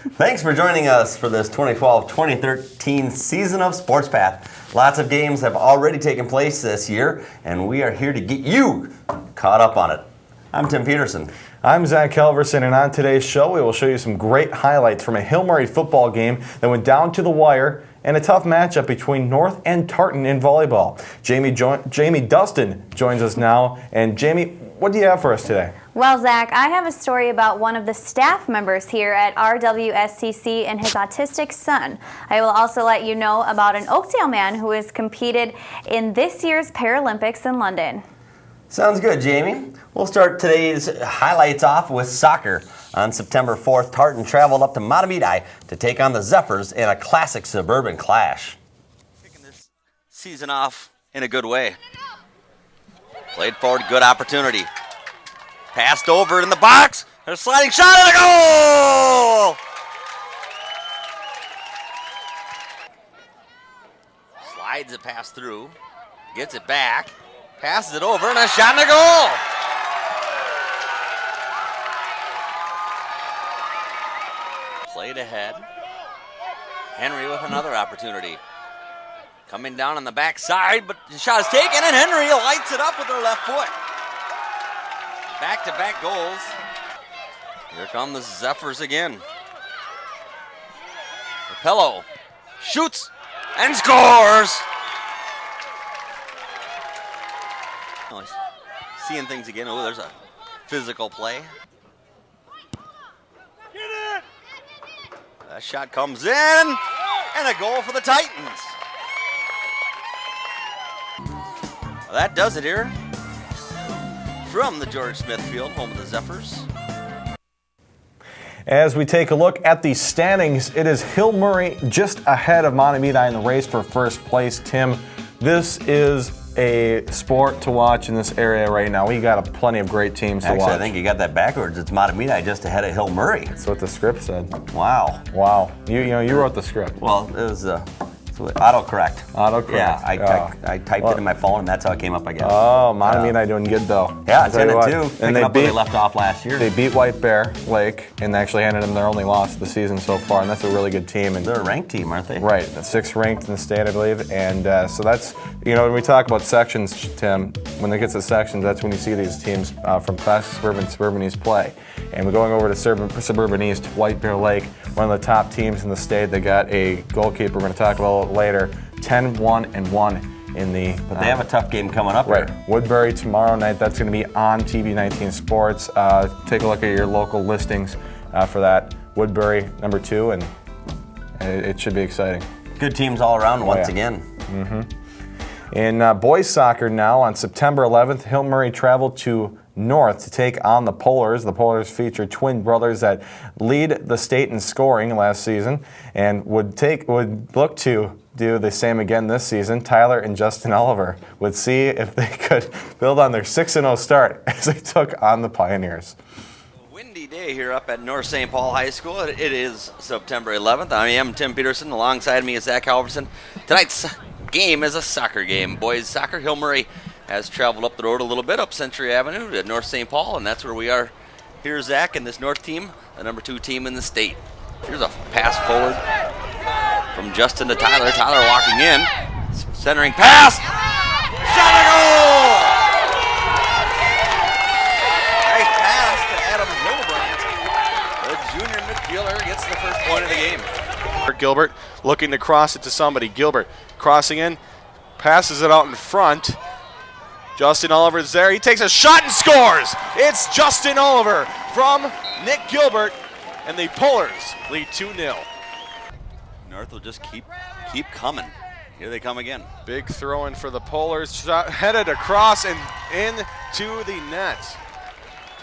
Thanks for joining us for this 2012-2013 season of SportsPath. Lots of games have already taken place this year, and we are here to get you caught up on it. I'm Tim Peterson. I'm Zach Halverson, and on today's show, we will show you some great highlights from a Hill Murray football game that went down to the wire and a tough matchup between North and Tartan in volleyball. Jami Dustin joins us now. And Jami, what do you have for us today? Well, Zach, I have a story about one of the staff members here at RWSCC and his autistic son. I will also let you know about an Oakdale man who has competed in this year's Paralympics in London. Sounds good, Jami. We'll start today's highlights off with soccer. On September 4th, Tartan traveled up to Mahtomedi to take on the Zephyrs in a classic suburban clash. Kicking this season off in a good way. Played forward, good opportunity. Passed over in the box. There's a sliding shot and a goal! Slides it pass through. Gets it back. Passes it over and a shot and a goal! Played ahead. Henry with another opportunity. Coming down on the backside, but the shot is taken and Henry lights it up with her left foot. Back-to-back goals. Here come the Zephyrs again. Rapello shoots and scores! Oh, seeing things again. Oh, there's a physical play. That shot comes in, and a goal for the Titans. Well, that does it here from the George Smith Field, home of the Zephyrs. As we take a look at the standings, it is Hill Murray just ahead of Mahtomedi in the race for first place. Tim, this is a sport to watch in this area right now. We got plenty of great teams to watch. Actually, I think you got that backwards. It's Mahtomedi just ahead of Hill Murray. That's what the script said. Wow. Wow. You wrote the script. Well, it was autocorrect. Autocorrect. Yeah, I typed it in my phone, and that's how it came up, I guess. Oh, Mahtomedi doing good, though. Yeah, 10-2. And they left off last year. They beat White Bear Lake and actually handed them their only loss of the season so far, and that's a really good team. And they're a ranked team, aren't they? Right, 6th ranked in the state, I believe. And so that's, when we talk about sections, Tim, when it gets to sections, that's when you see these teams from Classic Suburban, Suburban East play. And we're going over to Suburban East, White Bear Lake, one of the top teams in the state. They got a goalkeeper we're going to talk about later. 10-1-1 in the. But they have a tough game coming up. Right. Here. Woodbury tomorrow night. That's going to be on TV 19 Sports. Take a look at your local listings for that. Woodbury number 2, and it should be exciting. Good teams all around once again. Mm-hmm. In boys soccer now, on September 11th, Hill Murray traveled to North to take on the Polars. The Polars feature twin brothers that lead the state in scoring last season and would look to do the same again this season. Tyler and Justin Oliver would see if they could build on their 6-0 start as they took on the Pioneers. Windy day here up at North St. Paul High School. It is September 11th. I am Tim Peterson. Alongside me is Zach Halverson. Tonight's game is a soccer game. Boys soccer. Hill Murray has traveled up the road a little bit, up Century Avenue to North St. Paul, and that's where we are. Here's Zach and this North team, the number 2 team in the state. Here's a pass forward from Justin to Tyler. Tyler walking in, centering pass, shot and goal! Nice pass to Adam Gilbert. The junior midfielder gets the first point of the game. Gilbert looking to cross it to somebody. Gilbert crossing in, passes it out in front. Justin Oliver's there. He takes a shot and scores. It's Justin Oliver from Nick Gilbert, and the Polars lead 2-0. North will just keep coming. Here they come again. Big throw in for the Polars. Shot headed across and into the net.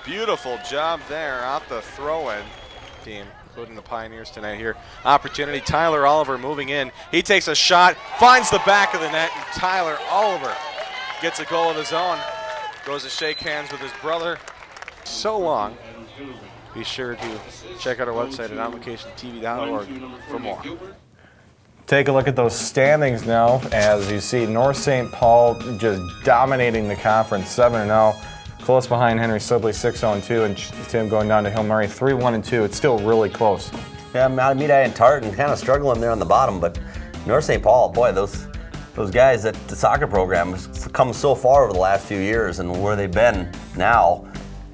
Beautiful job there out the throw-in team, including the Pioneers tonight here. Opportunity. Tyler Oliver moving in. He takes a shot, finds the back of the net, and Tyler Oliver gets a goal of his own. Goes to shake hands with his brother. So long. Be sure to check out our website at onlocationtv.org for more. Take a look at those standings now as you see North St. Paul just dominating the conference 7-0. Close behind Henry Sibley 6-0-2, and Tim going down to Hill Murray 3-1-2. It's still really close. Yeah, Mahtomedi and Tartan kind of struggling there on the bottom, but North St. Paul, boy, those guys at the soccer program have come so far over the last few years, and where they've been now,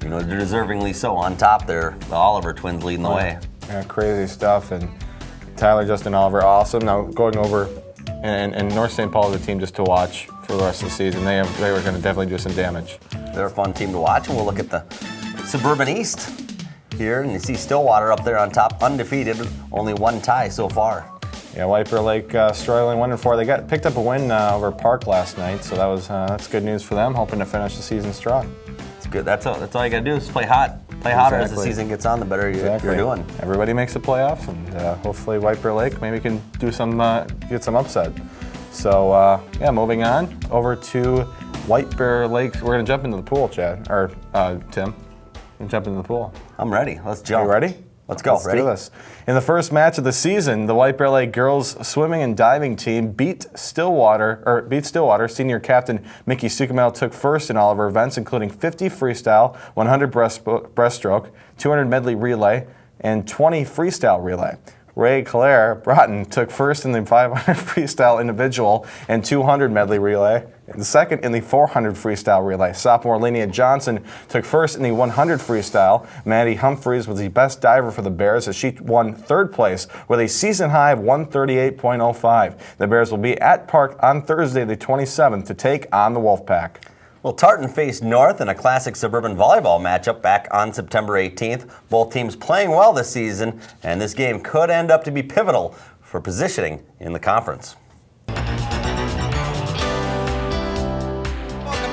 you know, they're deservingly so on top there. The Oliver twins leading the way. Yeah, crazy stuff. And Tyler, Justin, Oliver, awesome. Now going over, and North St. Paul is a team just to watch for the rest of the season. They were going to definitely do some damage. They're a fun team to watch, and we'll look at the Suburban East here, and you see Stillwater up there on top, undefeated, only one tie so far. Yeah, White Bear Lake struggling 1-4. They picked up a win over Park last night, so that's good news for them. Hoping to finish the season strong. It's good. That's all you got to do is play hot. Play hotter as the Exactly. season gets on. The better you're doing. Everybody makes the playoffs, and hopefully White Bear Lake maybe can do some get some upset. So yeah, moving on over to White Bear Lake. We're gonna jump into the pool, Chad or Tim. We're gonna jump into the pool. I'm ready. Let's jump. You ready? Let's go. Let's Ready? do this. In the first match of the season, the White Bear Lake girls swimming and diving team beat Stillwater. Senior captain Mickey Sukamel took first in all of her events, including 50 freestyle, 100 breaststroke, 200 medley relay, and 20 freestyle relay. Ray Claire Broughton took first in the 500 freestyle individual and 200 medley relay, and second in the 400 freestyle relay. Sophomore Linnea Johnson took first in the 100 freestyle. Maddie Humphreys was the best diver for the Bears as she won third place with a season high of 138.05. The Bears will be at Park on Thursday the 27th to take on the Wolfpack. Well, Tartan faced North in a classic suburban volleyball matchup back on September 18th. Both teams playing well this season, and this game could end up to be pivotal for positioning in the conference. Welcome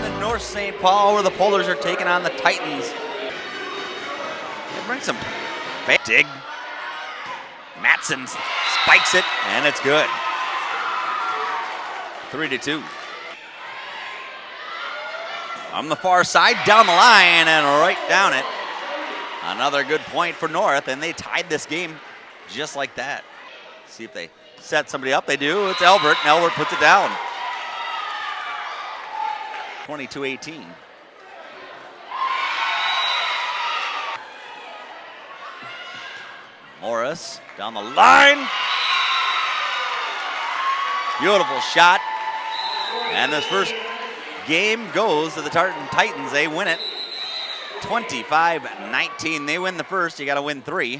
to North St. Paul, where the Polars are taking on the Titans. They bring some dig. Matson spikes it, and it's good. 3-2. On the far side, down the line, and right down it. Another good point for North, and they tied this game just like that. See if they set somebody up. They do. It's Albert, and Albert puts it down. 22-18. Morris down the line. Beautiful shot. And this first game goes to the Tartan Titans. They win it 25-19. They win the first. You got to win 3.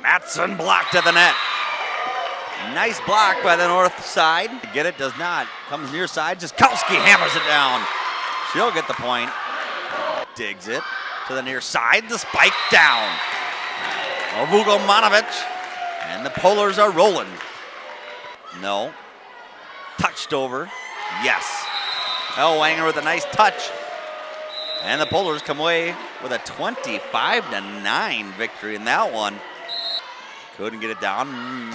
Matson blocked to the net. Nice block by the north side. Get it, does not. Comes near side. Jaskowski hammers it down. She'll get the point. Digs it to the near side. The spike down. Vugomanovich. And the Polars are rolling. No. Touched over. Yes. Elwanger with a nice touch. And the Polars come away with a 25-9 victory in that one. Couldn't get it down.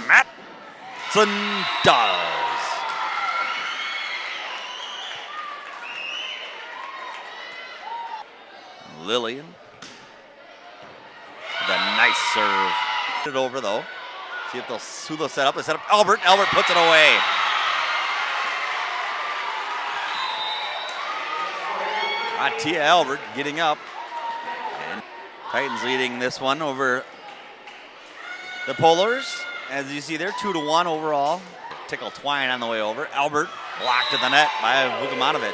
Matson does. Lillian with a nice serve. Put it over though. See if who they'll set up. They set up Albert. Albert puts it away. Tia Albert getting up. And Titans leading this one over the Polars. As you see there, 2-1 overall. Tickle Twine on the way over. Albert blocked to the net by Vugomanovich.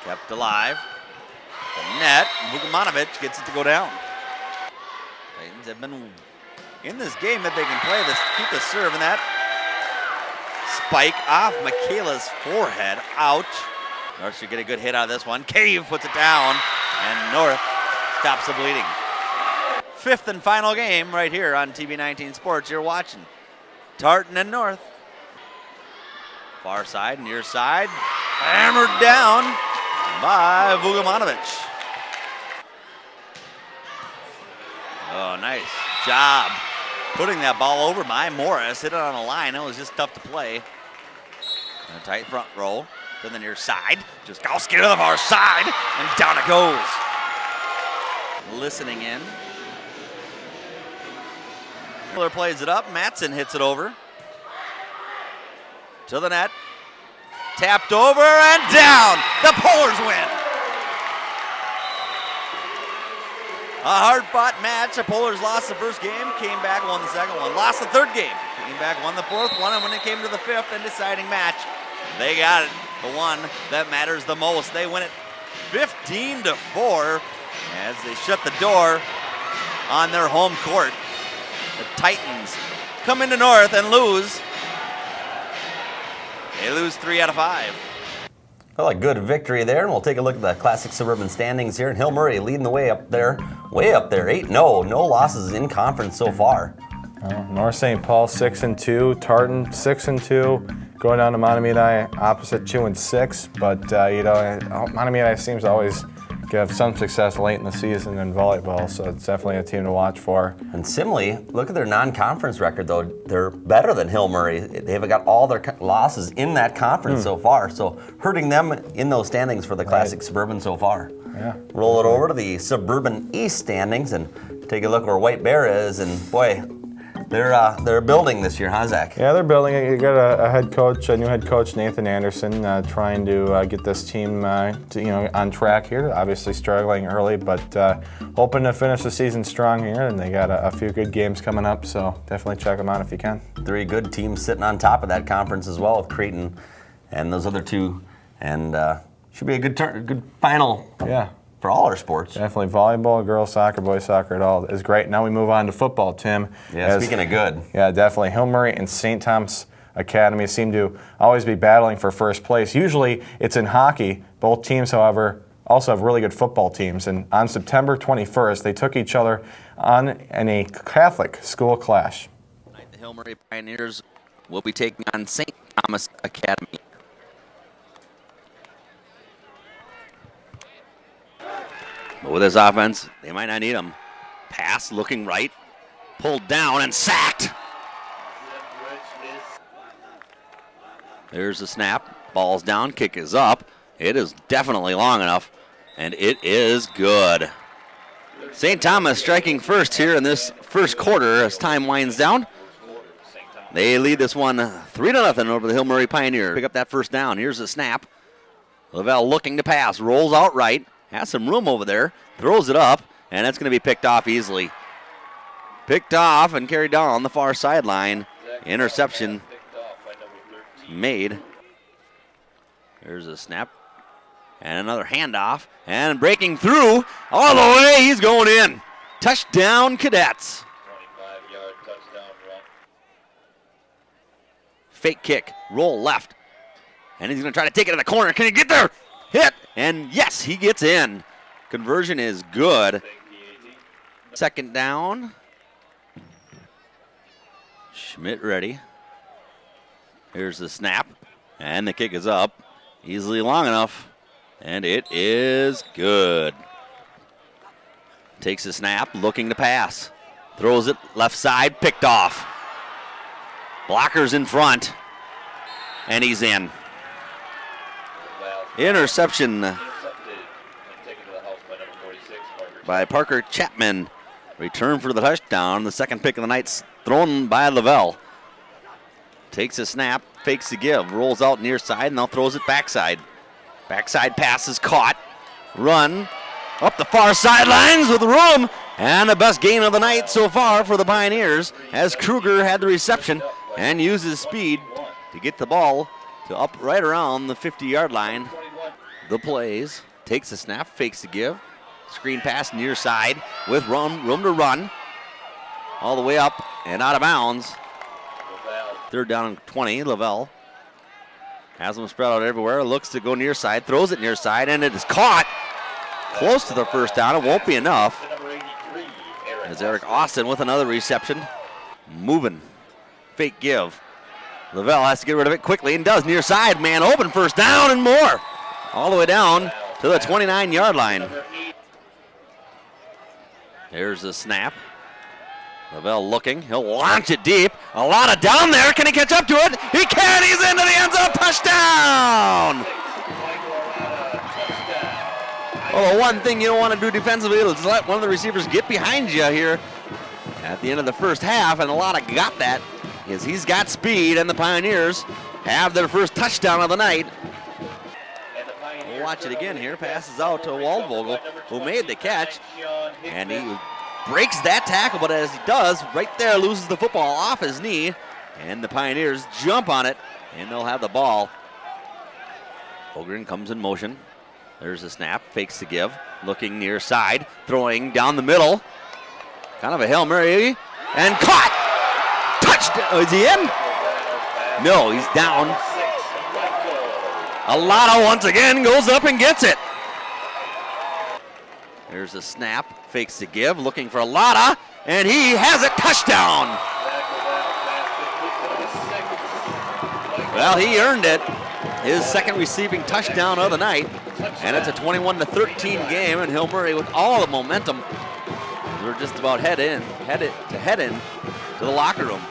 Kept alive. The net. Vugomanovich gets it to go down. Titans have been in this game if they can play this, keep the serve, and that spike off Michaela's forehead. Ouch. North should get a good hit out of this one. Cave puts it down, and North stops the bleeding. 5th and final game right here on TV19 Sports. You're watching Tartan and North. Far side, near side, hammered down by Vugomanovich. Oh, nice job putting that ball over by Morris. Hit it on a line. It was just tough to play. And a tight front row to the near side. Jaskowski to the far side, and down it goes. Listening in. Miller plays it up. Matson hits it over to the net. Tapped over and down. The Polars win. A hard-fought match. The Polars lost the first game, came back, won the second one. Lost the third game, came back, won the fourth one, and when it came to the fifth and deciding match, they got it. The one that matters the most. They win it 15-4 as they shut the door on their home court. The Titans come into North and lose. They lose 3 out of 5. Well, a good victory there, and we'll take a look at the Classic Suburban standings here. And Hill Murray leading the way up there, 8-0. No losses in conference so far. North St. Paul 6-2, Tartan 6-2, going down to Mahtomedi opposite 2-6. But Mahtomedi seems to always have some success late in the season in volleyball, so it's definitely a team to watch for. And similarly, look at their non-conference record, though. They're better than Hill Murray. They've got all their losses in that conference so far, so hurting them in those standings for the Classic Suburban so far. Yeah. Roll it over to the Suburban East standings and take a look where White Bear is, and boy, they're building this year, huh, Zach? Yeah, they're building it. You got a new head coach, Nathan Anderson, trying to get this team on track here. Obviously struggling early, but hoping to finish the season strong here. And they got a few good games coming up, so definitely check them out if you can. 3 good teams sitting on top of that conference as well, with Creighton and those other 2, and should be a good final. Yeah. For all our sports. Definitely volleyball, girls soccer, boys soccer, it all is great. Now we move on to football, Tim. Yeah, speaking of good. Yeah, definitely. Hill Murray and St. Thomas Academy seem to always be battling for first place. Usually it's in hockey. Both teams, however, also have really good football teams. And on September 21st, they took each other on in a Catholic school clash. The Hill Murray Pioneers will be taking on St. Thomas Academy. But with this offense, they might not need him. Pass, looking right, pulled down and sacked. There's the snap, ball's down, kick is up. It is definitely long enough, and it is good. St. Thomas striking first here in this first quarter as time winds down. They lead this one 3-0 over the Hill Murray Pioneers. Pick up that first down. Here's the snap. Lavelle looking to pass, rolls out right. Has some room over there, throws it up, and it's going to be picked off easily. Picked off and carried down on the far sideline. Interception made. There's a snap. And another handoff. And breaking through all the way, he's going in. Touchdown, Cadets. 25-yard touchdown run. Fake kick, roll left. And he's going to try to take it in the corner. Can he get there? Hit, and yes, he gets in. Conversion is good. Second down. Schmidt ready. Here's the snap, and the kick is up. Easily long enough, and it is good. Takes the snap, looking to pass. Throws it left side, picked off. Blockers in front, and he's in. Interception by Parker Chapman. Return for the touchdown. The second pick of the night's thrown by Lavelle. Takes a snap, fakes the give, rolls out near side, and now throws it backside. Backside pass is caught. Run up the far sidelines with room. And the best gain of the night so far for the Pioneers as Kruger had the reception and uses speed to get the ball to up right around the 50-yard line. The plays, takes the snap, fakes the give. Screen pass near side with room to run. All the way up and out of bounds. Third down and 20, Lavelle. Has them spread out everywhere, looks to go near side, throws it near side, and it is caught. Close to the first down, it won't be enough. As Eric Austin with another reception. Moving, fake give. Lavelle has to get rid of it quickly and does near side, man open, first down and more. All the way down to the 29-yard line. There's the snap. Lavelle looking, he'll launch it deep. A lot of down there, can he catch up to it? He can, he's into the end zone, touchdown! Well, the one thing you don't want to do defensively is let one of the receivers get behind you here at the end of the first half, and a lot of got that, because he's got speed, and the Pioneers have their first touchdown of the night. We'll watch it again here. Passes out to Waldvogel, who made the catch. And he breaks that tackle, but as he does, right there loses the football off his knee. And the Pioneers jump on it, and they'll have the ball. Ogren comes in motion. There's a snap, fakes to give. Looking near side, throwing down the middle. Kind of a Hail Mary, and caught! Touchdown! Is he in? No, he's down. Alata once again goes up and gets it. There's a snap, fakes to give, looking for Alata, and he has it, touchdown! Well, he earned it. His second receiving touchdown of the night. And it's a 21-13 game, and Hill Murray with all the momentum. We're just about headed to the locker room.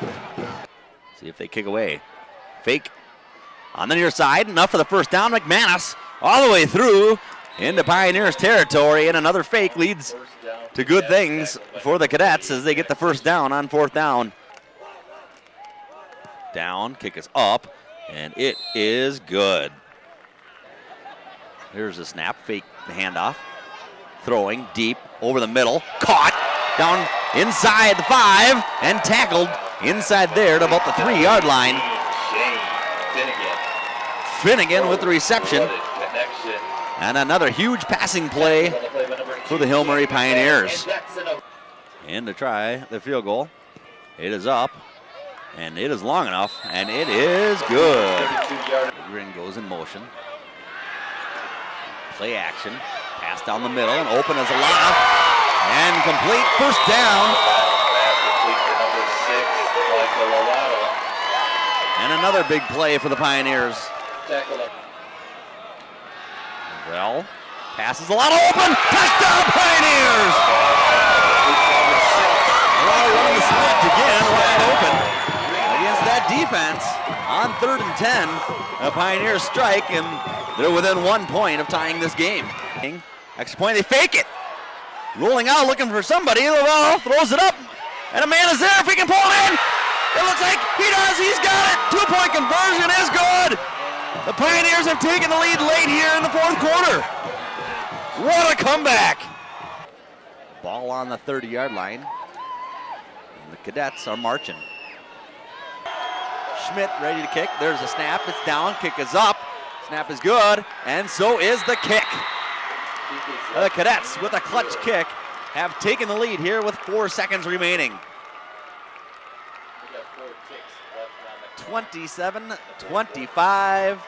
See if they kick away. Fake on the near side, enough for the first down. McManus all the way through into Pioneers territory, and another fake leads to good things for the Cadets as they get the first down on fourth down. Down, kick is up, and it is good. Here's a snap, fake the handoff. Throwing deep over the middle, caught down inside the 5 and tackled inside there to about the 3-yard line. Finnegan with the reception. And another huge passing play for the Hill Murray Pioneers. And to try the field goal, it is up, and it is long enough, and it is good. Grin goes in motion. Play action, pass down the middle, and open as a lot, and complete first down. And another big play for the Pioneers. Well, passes a lot open, touchdown Pioneers! Well, running the split again, wide open against that defense. On 3rd and 10, the Pioneers strike, and they're within 1 point of tying this game. Extra point, they fake it. Rolling out, looking for somebody. The ball throws it up, and a man is there. If he can pull it in, it looks like he does. He's got it. 2-point conversion is good. The Pioneers have taken the lead late here in the 4th quarter. What a comeback. Ball on the 30-yard line. And the Cadets are marching. Schmidt ready to kick. There's a snap. It's down. Kick is up. Snap is good. And so is the kick. The Cadets with a clutch kick have taken the lead here with 4 seconds remaining. 27-25.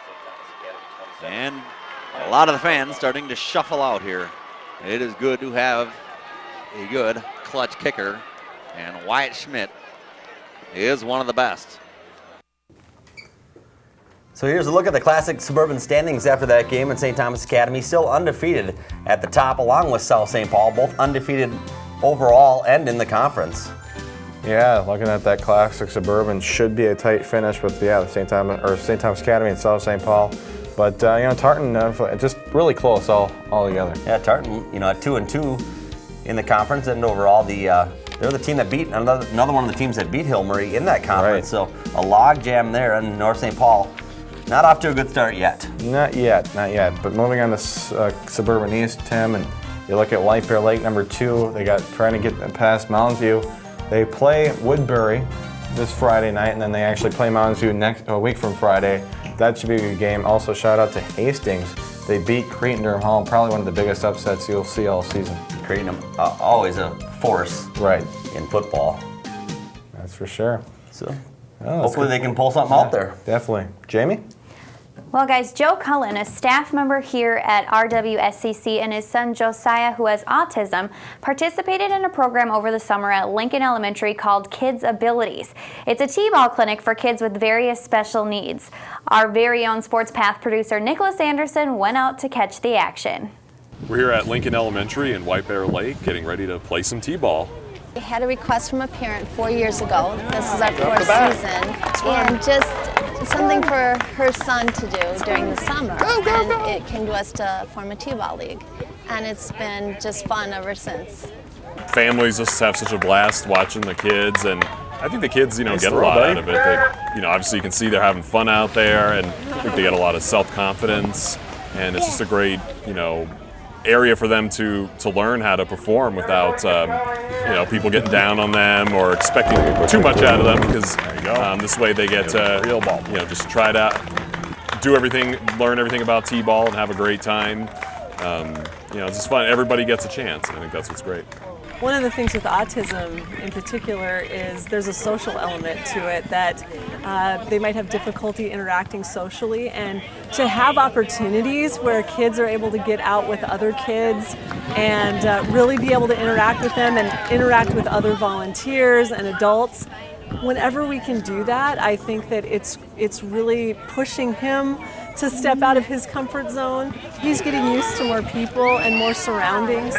And a lot of the fans starting to shuffle out here. It is good to have a good clutch kicker, and Wyatt Schmidt is one of the best. So here's a look at the Classic Suburban standings after that game, and St. Thomas Academy still undefeated at the top along with South St. Paul, both undefeated overall and in the conference. Yeah, looking at that Classic Suburban, should be a tight finish with the St. Thomas Academy and South St. Paul. But Tartan just really close all together. Yeah, Tartan, at 2-2 in the conference, and overall they're the team that beat another one of the teams that beat Hill Murray in that conference. Right. So a log jam there, and North St. Paul not off to a good start yet. Not yet. But moving on to Suburban East, Tim, and you look at White Bear Lake, number 2. They got trying to get past Mounds View. They play Woodbury this Friday night, and then they actually play Mounds View a week from Friday. That should be a good game. Also, shout out to Hastings. They beat Creighton-Durham Hall, probably one of the biggest upsets you'll see all season. Creighton, always a force in football. That's for sure. So hopefully they can pull something out there. Definitely. Jamie? Well, guys, Joe Cullen, a staff member here at RWSCC, and his son Josiah, who has autism, participated in a program over the summer at Lincoln Elementary called Kids Abilities. It's a T-ball clinic for kids with various special needs. Our very own SportsPath producer Nicholas Anderson went out to catch the action. We're here at Lincoln Elementary in White Bear Lake getting ready to play some T-ball. We had a request from a parent 4 years ago. This is our 4th season. And just something for her son to do during the summer. And it came to us to form a T-ball league. And it's been just fun ever since. Families just have such a blast watching the kids, and I think the kids, get a lot out of it. They, obviously you can see they're having fun out there, and I think they get a lot of self-confidence. and it's just a great, area for them to learn how to perform without, people getting down on them or expecting too much out of them, because this way they get to, just try to do everything, learn everything about T-ball and have a great time. It's just fun. Everybody gets a chance, and I think that's what's great. One of the things with autism in particular is there's a social element to it, that they might have difficulty interacting socially, and to have opportunities where kids are able to get out with other kids and really be able to interact with them and interact with other volunteers and adults. Whenever we can do that, I think that it's really pushing him to step out of his comfort zone. He's getting used to more people and more surroundings.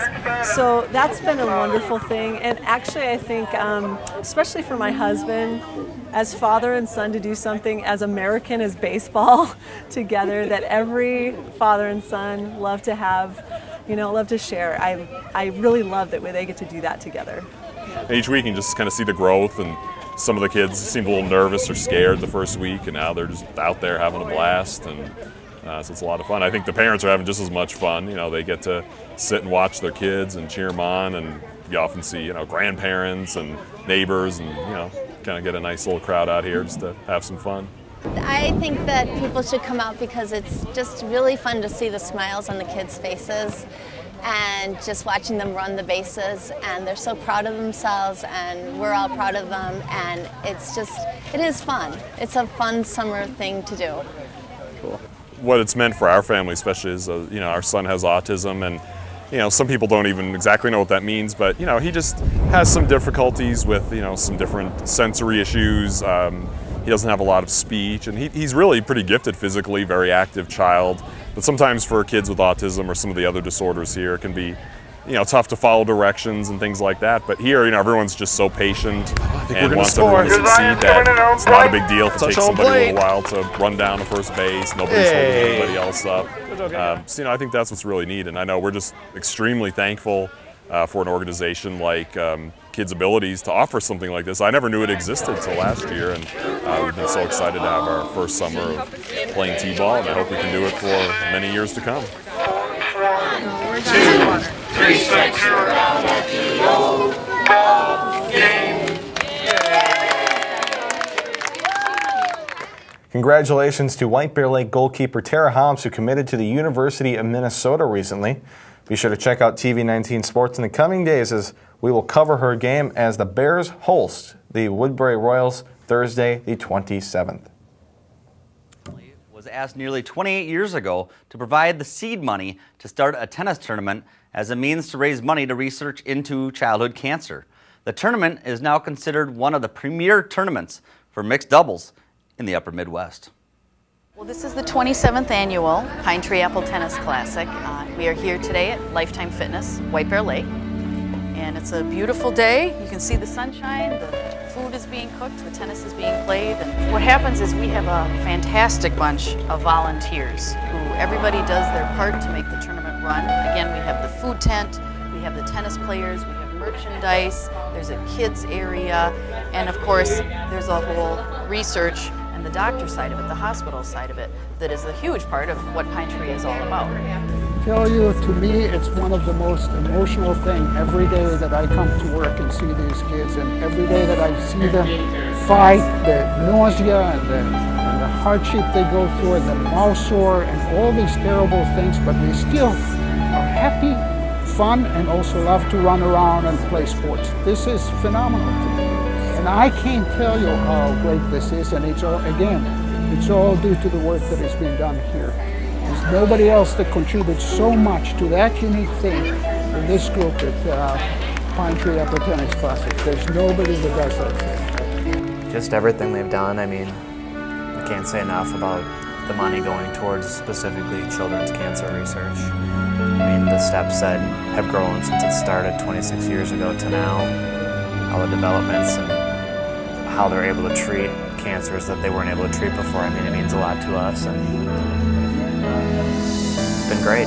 So that's been a wonderful thing. And actually, I think, especially for my husband, as father and son, to do something as American as baseball together, that every father and son love to have, love to share. I really love that they get to do that together. Each week you can just kind of see the growth, and some of the kids seemed a little nervous or scared the first week, and now they're just out there having a blast, and so it's a lot of fun. I think the parents are having just as much fun. They get to sit and watch their kids and cheer them on, and you often see, grandparents and neighbors, and, kind of get a nice little crowd out here just to have some fun. I think that people should come out because it's just really fun to see the smiles on the kids' faces and just watching them run the bases, and they're so proud of themselves, and we're all proud of them, and it is fun. It's a fun summer thing to do. Cool. What it's meant for our family especially is, our son has autism, and some people don't even exactly know what that means, but he just has some difficulties with some different sensory issues. He doesn't have a lot of speech, and he's really pretty gifted physically, very active child. But sometimes for kids with autism or some of the other disorders here, it can be, tough to follow directions and things like that. But here, everyone's just so patient and wants everyone to succeed that it's not a big deal if it takes somebody a little while to run down to first base. Nobody's holding anybody else up. So, I think that's what's really neat. And I know we're just extremely thankful for an organization like Kids Abilities to offer something like this. I never knew it existed until last year, and we've been so excited to have our first summer of playing T-ball, and I hope we can do it for many years to come. 1, 2, 3 strikes, you're out at the old ball game. Congratulations to White Bear Lake goalkeeper Tara Hobbs, who committed to the University of Minnesota recently. Be sure to check out TV19 Sports in the coming days, as we will cover her game as the Bears host the Woodbury Royals Thursday, the 27th. Was asked nearly 28 years ago to provide the seed money to start a tennis tournament as a means to raise money to research into childhood cancer. The tournament is now considered one of the premier tournaments for mixed doubles in the upper Midwest. Well, this is the 27th annual Pine Tree Apple Tennis Classic. We are here today at Lifetime Fitness, White Bear Lake, and it's a beautiful day. You can see the sunshine, the food is being cooked, the tennis is being played. And what happens is we have a fantastic bunch of volunteers who everybody does their part to make the tournament run. Again, we have the food tent, we have the tennis players, we have merchandise, there's a kids area, and of course there's a whole research and the doctor side of it, the hospital side of it, that is a huge part of what Pine Tree is all about. Tell you, to me, it's one of the most emotional things every day that I come to work and see these kids, and every day that I see them fight the nausea and the hardship they go through, and the mouth sore and all these terrible things, but they still are happy, fun, and also love to run around and play sports. This is phenomenal to me. And I can't tell you how great this is, and it's all, again, it's all due to the work that is being done here. There's nobody else that contributes so much to that unique thing in this group at Pine Tree Apple Tennis Classic. There's nobody that does that. Just everything they've done. I mean, I can't say enough about the money going towards specifically children's cancer research. I mean, the steps that have grown since it started 26 years ago to now, all the developments and how they're able to treat cancers that they weren't able to treat before. I mean, it means a lot to us, and it's been great.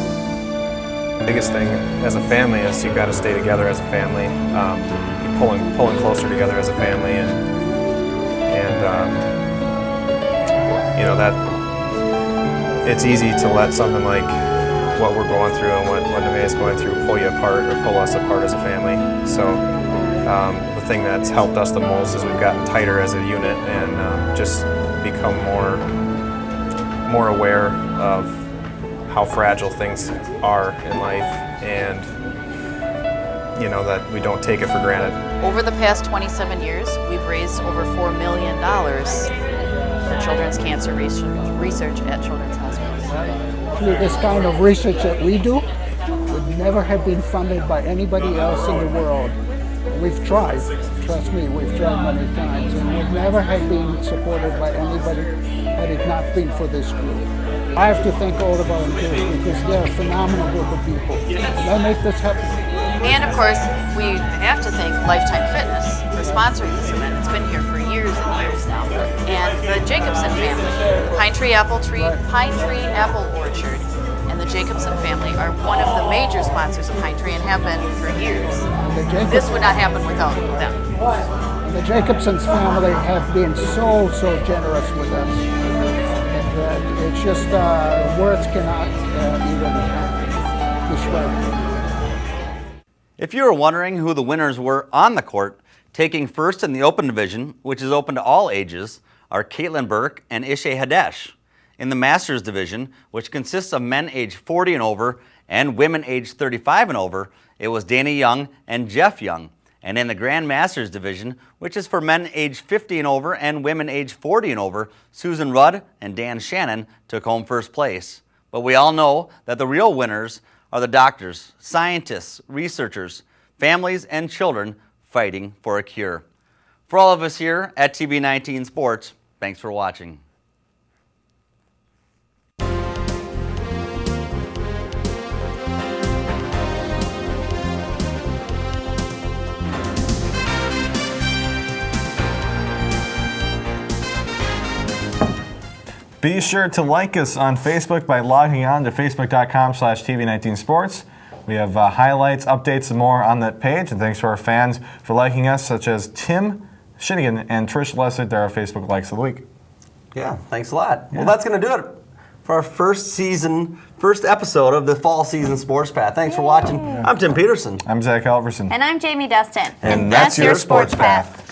The biggest thing as a family is you've got to stay together as a family, pulling closer together as a family, and you know, that it's easy to let something like what we're going through and what Nevaeh is going through pull you apart or pull us apart as a family. So the thing that's helped us the most is we've gotten tighter as a unit and just become more aware of how fragile things are in life, and that we don't take it for granted. Over the past 27 years, we've raised over $4 million for children's cancer research at children's hospitals. This kind of research that we do would never have been funded by anybody else in the world. We've tried, trust me, we've tried many times, and would never have been supported by anybody had it not been for this group. I have to thank all the volunteers because they're a phenomenal group of people. They make this happen. And of course, we have to thank Lifetime Fitness for sponsoring this event. It's been here for years and years now. And the Jacobson family, Pine Tree Apple Orchard, and the Jacobson family are one of the major sponsors of Pine Tree and have been for years. This would not happen without them. And the Jacobson's family have been so generous with us. And it's just, words cannot even describe it. If you were wondering who the winners were on the court, taking first in the open division, which is open to all ages, are Caitlin Burke and Ishay Hadesh. In the Masters division, which consists of men aged 40 and over and women aged 35 and over, it was Danny Young and Jeff Young. And in the Grand Masters division, which is for men aged 50 and over and women aged 40 and over, Susan Rudd and Dan Shannon took home first place. But we all know that the real winners are the doctors, scientists, researchers, families, and children fighting for a cure. For all of us here at TV19 Sports, thanks for watching. Be sure to like us on Facebook by logging on to facebook.com/TV19sports. We have highlights, updates, and more on that page. And thanks to our fans for liking us, such as Tim Shinigan and Trish Lessert. They're our Facebook likes of the week. Yeah, thanks a lot. Yeah. Well, that's going to do it for our first episode of the fall season SportsPath. Thanks for watching. I'm Tim Peterson. I'm Zach Halverson. And I'm Jami Dustin. And that's your SportsPath.